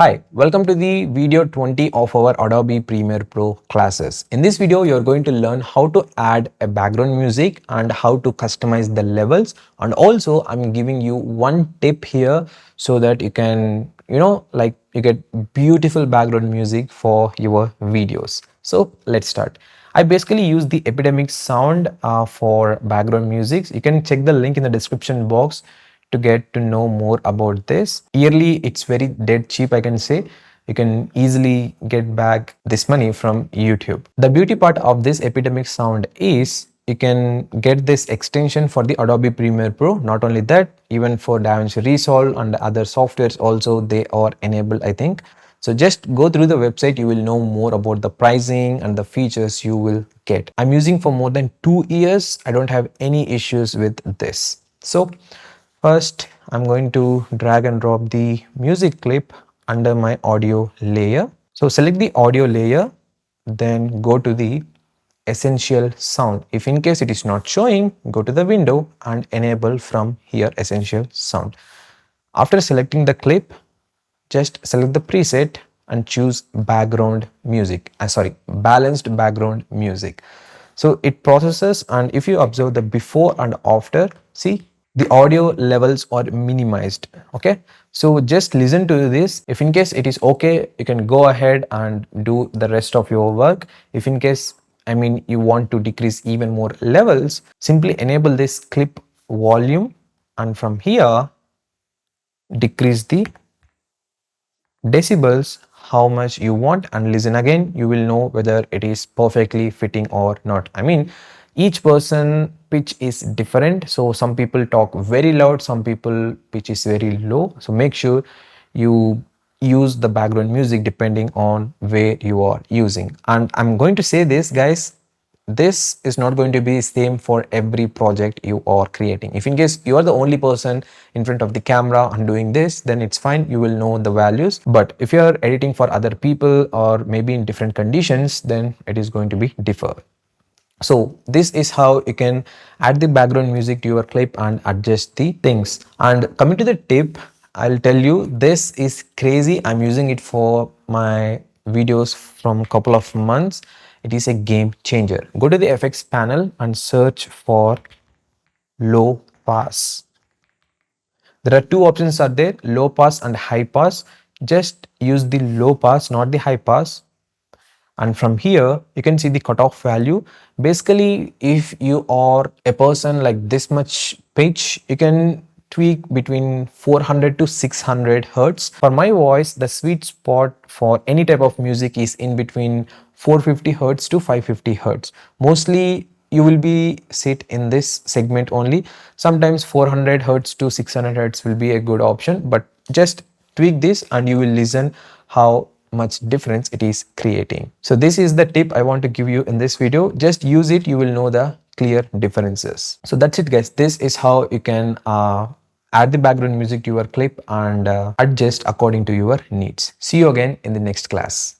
Hi, welcome to the video 20 of our Adobe Premiere Pro classes. In this video, you're going to learn how to add a background music and how to customize the levels. And also, I'm giving you one tip here so that you can, you get beautiful background music for your videos. So let's start. I basically use the Epidemic sound for background music. You can check the link in the description box to get to know more about this. Yearly, it's very dead cheap, I can say. You can easily get back this money from YouTube. The beauty part of this Epidemic sound is you can get this extension for the Adobe Premiere Pro. Not only that, even for DaVinci Resolve and other softwares also they are enabled, I think. So just go through the website, you will know more about the pricing and the features you will get. I'm using for more than 2 years. I don't have any issues with this. So first, I'm going to drag and drop the music clip under my audio layer. So select the audio layer, then go to the essential sound. If in case it is not showing, go to the window and enable from here essential sound. After selecting the clip, just select the preset and choose background music. Balanced background music. So it processes, and if you observe the before and after, see the audio levels are minimized. Okay, so just listen to this. If in case it is okay, you can go ahead and do the rest of your work. If in case you want to decrease even more levels, simply enable this clip volume, and from here decrease the decibels how much you want and listen again. You will know whether it is perfectly fitting or not. Each person pitch is different, so some people talk very loud, some people pitch is very low. So make sure you use the background music depending on where you are using. And I'm going to say this, guys, this is not going to be same for every project you are creating. If in case you are the only person in front of the camera and doing this, then it's fine, you will know the values. But if you are editing for other people or maybe in different conditions, then it is going to be differ. So this is how you can add the background music to your clip and adjust the things. And coming to the tip, I'll tell you, this is crazy. I'm using it for my videos from a couple of months. It is a game changer. Go to the effects panel and search for low pass. There are two options are there, low pass and high pass. Just use the low pass, not the high pass. And from here you can see the cutoff value. Basically, if you are a person like this much pitch, you can tweak between 400 to 600 hertz. For my voice, the sweet spot for any type of music is in between 450 hertz to 550 hertz. Mostly you will be sit in this segment only. Sometimes 400 hertz to 600 hertz will be a good option, but just tweak this and you will listen how much difference it is creating. So this is the tip I want to give you in this video. Just use it, you will know the clear differences. So that's it, guys. This is how you can add the background music to your clip and adjust according to your needs. See you again in the next class.